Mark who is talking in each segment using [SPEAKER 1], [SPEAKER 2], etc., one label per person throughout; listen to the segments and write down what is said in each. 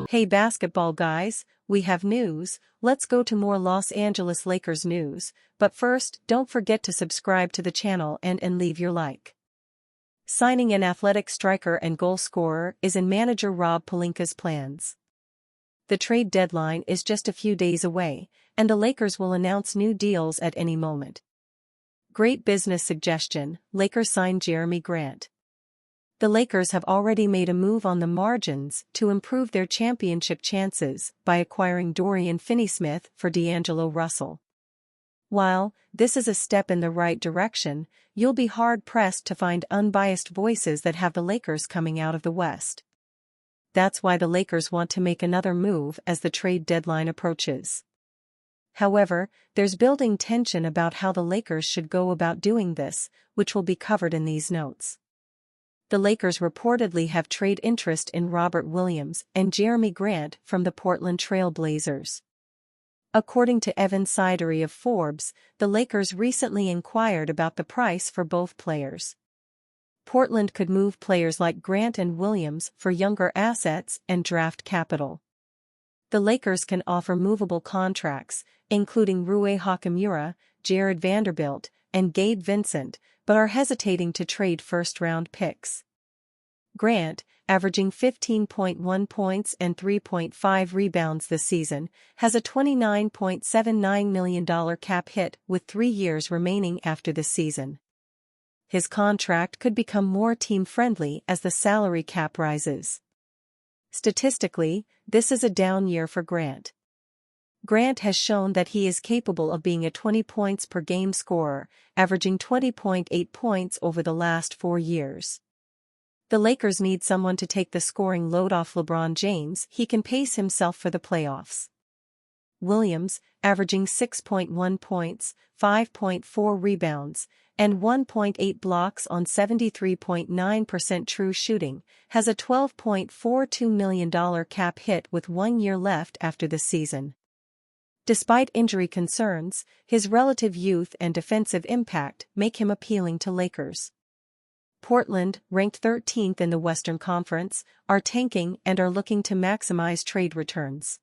[SPEAKER 1] Hey basketball guys, we have news. Let's go to more Los Angeles Lakers news, but first, don't forget to subscribe to the channel and leave your like. Signing an athletic striker and goal scorer is in manager Rob Pelinka's plans. The trade deadline is just a few days away, and the Lakers will announce new deals at any moment. Great business suggestion, Lakers sign Jerami Grant. The Lakers have already made a move on the margins to improve their championship chances by acquiring Dorian Finney-Smith for D'Angelo Russell. While this is a step in the right direction, you'll be hard-pressed to find unbiased voices that have the Lakers coming out of the West. That's why the Lakers want to make another move as the trade deadline approaches. However, there's building tension about how the Lakers should go about doing this, which will be covered in these notes. The Lakers reportedly have trade interest in Robert Williams and Jerami Grant from the Portland Trail Blazers. According to Evan Sidery of Forbes, the Lakers recently inquired about the price for both players. Portland could move players like Grant and Williams for younger assets and draft capital. The Lakers can offer movable contracts, including Rui Hachimura, Jared Vanderbilt, and Gabe Vincent, but are hesitating to trade first-round picks. Grant, averaging 15.1 points and 3.5 rebounds this season, has a $29.79 million cap hit with 3 years remaining after this season. His contract could become more team-friendly as the salary cap rises. Statistically, this is a down year for Grant. Grant has shown that he is capable of being a 20 points per game scorer, averaging 20.8 points over the last 4 years. The Lakers need someone to take the scoring load off LeBron James. He can pace himself for the playoffs. Williams, averaging 6.1 points, 5.4 rebounds, and 1.8 blocks on 73.9% true shooting, has a $12.42 million cap hit with 1 year left after the season. Despite injury concerns, his relative youth and defensive impact make him appealing to Lakers. Portland, ranked 13th in the Western Conference, are tanking and are looking to maximize trade returns.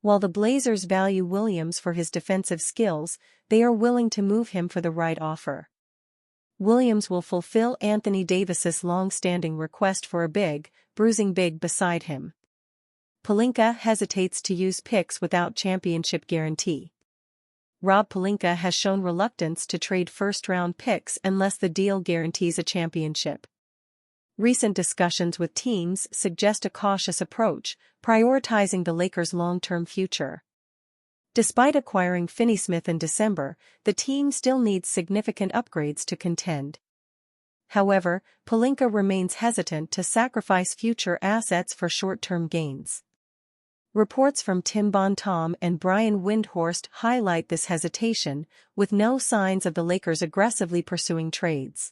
[SPEAKER 1] While the Blazers value Williams for his defensive skills, they are willing to move him for the right offer. Williams will fulfill Anthony Davis's long-standing request for a big, bruising big beside him. Pelinka hesitates to use picks without championship guarantee. Rob Pelinka has shown reluctance to trade first-round picks unless the deal guarantees a championship. Recent discussions with teams suggest a cautious approach, prioritizing the Lakers' long-term future. Despite acquiring Finney-Smith in December, the team still needs significant upgrades to contend. However, Pelinka remains hesitant to sacrifice future assets for short-term gains. Reports from Tim Bontemps and Brian Windhorst highlight this hesitation, with no signs of the Lakers aggressively pursuing trades.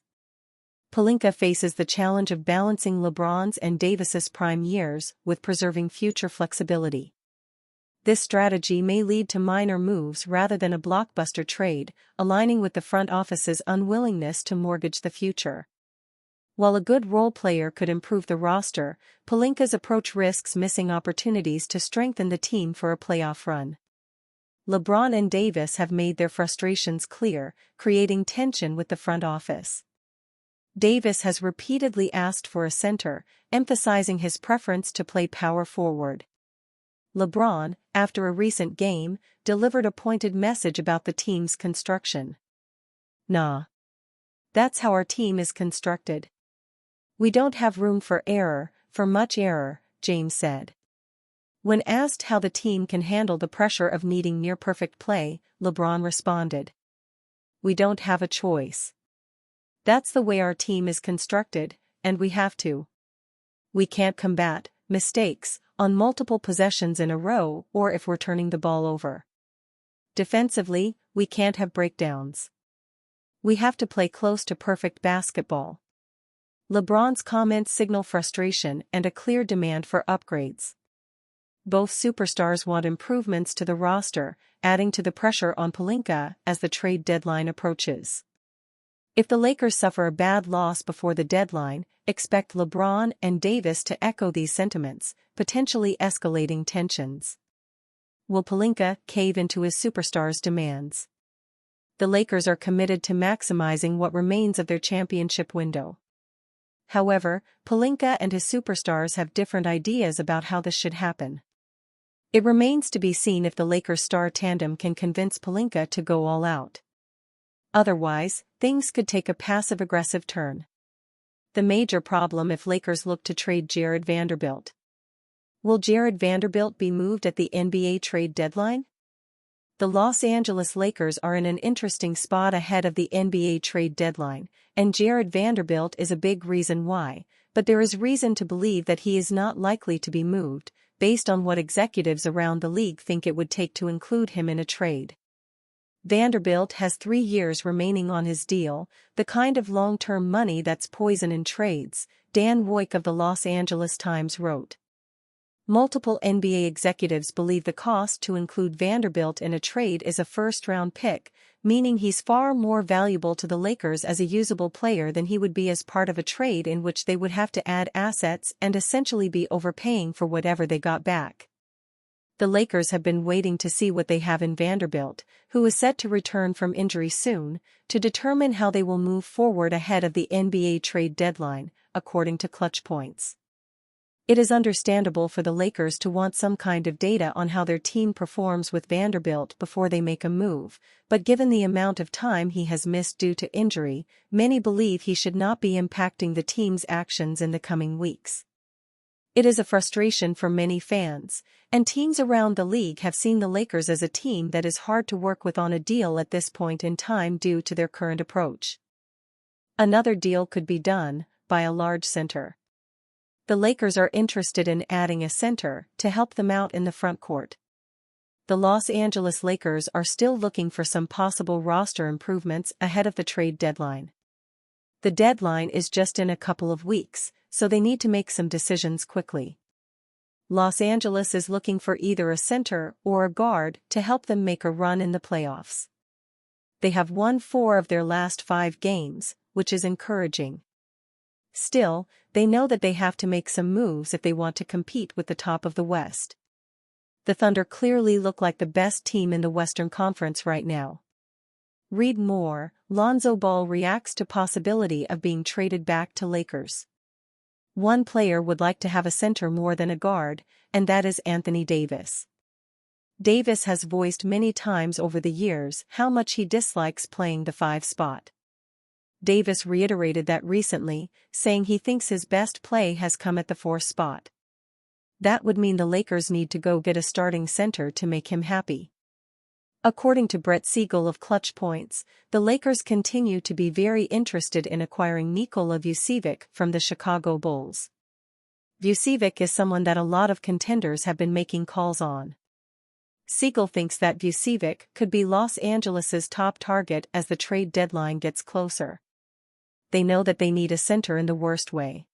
[SPEAKER 1] Pelinka faces the challenge of balancing LeBron's and Davis's prime years with preserving future flexibility. This strategy may lead to minor moves rather than a blockbuster trade, aligning with the front office's unwillingness to mortgage the future. While a good role player could improve the roster, Pelinka's approach risks missing opportunities to strengthen the team for a playoff run. LeBron and Davis have made their frustrations clear, creating tension with the front office. Davis has repeatedly asked for a center, emphasizing his preference to play power forward. LeBron, after a recent game, delivered a pointed message about the team's construction. "Nah. That's how our team is constructed. We don't have room for much error," James said. When asked how the team can handle the pressure of needing near-perfect play, LeBron responded, "We don't have a choice. That's the way our team is constructed, and we have to. We can't combat mistakes on multiple possessions in a row or if we're turning the ball over. Defensively, we can't have breakdowns. We have to play close to perfect basketball." LeBron's comments signal frustration and a clear demand for upgrades. Both superstars want improvements to the roster, adding to the pressure on Pelinka as the trade deadline approaches. If the Lakers suffer a bad loss before the deadline, expect LeBron and Davis to echo these sentiments, potentially escalating tensions. Will Pelinka cave into his superstar's demands? The Lakers are committed to maximizing what remains of their championship window. However, Pelinka and his superstars have different ideas about how this should happen. It remains to be seen if the Lakers star tandem can convince Pelinka to go all out. Otherwise, things could take a passive-aggressive turn. The major problem if Lakers look to trade Jared Vanderbilt. Will Jared Vanderbilt be moved at the NBA trade deadline? The Los Angeles Lakers are in an interesting spot ahead of the NBA trade deadline, and Jared Vanderbilt is a big reason why, but there is reason to believe that he is not likely to be moved, based on what executives around the league think it would take to include him in a trade. Vanderbilt has 3 years remaining on his deal, the kind of long-term money that's poison in trades, Dan Woik of the Los Angeles Times wrote. Multiple NBA executives believe the cost to include Vanderbilt in a trade is a first-round pick, meaning he's far more valuable to the Lakers as a usable player than he would be as part of a trade in which they would have to add assets and essentially be overpaying for whatever they got back. The Lakers have been waiting to see what they have in Vanderbilt, who is set to return from injury soon, to determine how they will move forward ahead of the NBA trade deadline, according to Clutch Points. It is understandable for the Lakers to want some kind of data on how their team performs with Vanderbilt before they make a move, but given the amount of time he has missed due to injury, many believe he should not be impacting the team's actions in the coming weeks. It is a frustration for many fans, and teams around the league have seen the Lakers as a team that is hard to work with on a deal at this point in time due to their current approach. Another deal could be done by a large center. The Lakers are interested in adding a center to help them out in the front court. The Los Angeles Lakers are still looking for some possible roster improvements ahead of the trade deadline. The deadline is just in a couple of weeks, so they need to make some decisions quickly. Los Angeles is looking for either a center or a guard to help them make a run in the playoffs. They have won 4 of their last 5 games, which is encouraging. Still, they know that they have to make some moves if they want to compete with the top of the West. The Thunder clearly look like the best team in the Western Conference right now. Read more. Lonzo Ball reacts to possibility of being traded back to Lakers. One player would like to have a center more than a guard, and that is Anthony Davis. Davis has voiced many times over the years how much he dislikes playing the 5 spot. Davis reiterated that recently, saying he thinks his best play has come at the 4 spot. That would mean the Lakers need to go get a starting center to make him happy. According to Brett Siegel of Clutch Points, the Lakers continue to be very interested in acquiring Nikola Vucevic from the Chicago Bulls. Vucevic is someone that a lot of contenders have been making calls on. Siegel thinks that Vucevic could be Los Angeles's top target as the trade deadline gets closer. They know that they need a center in the worst way.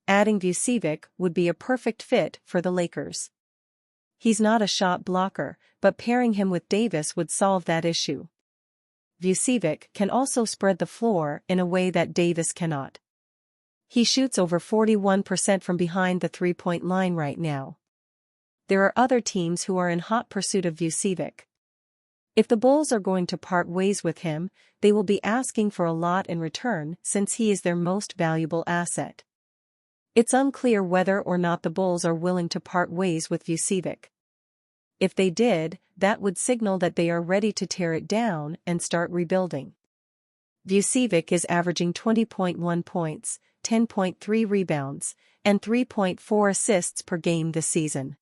[SPEAKER 1] Adding Vucevic would be a perfect fit for the Lakers. He's not a shot blocker, but pairing him with Davis would solve that issue. Vucevic can also spread the floor in a way that Davis cannot. He shoots over 41% from behind the three-point line right now. There are other teams who are in hot pursuit of Vucevic. If the Bulls are going to part ways with him, they will be asking for a lot in return since he is their most valuable asset. It's unclear whether or not the Bulls are willing to part ways with Vucevic. If they did, that would signal that they are ready to tear it down and start rebuilding. Vucevic is averaging 20.1 points, 10.3 rebounds, and 3.4 assists per game this season.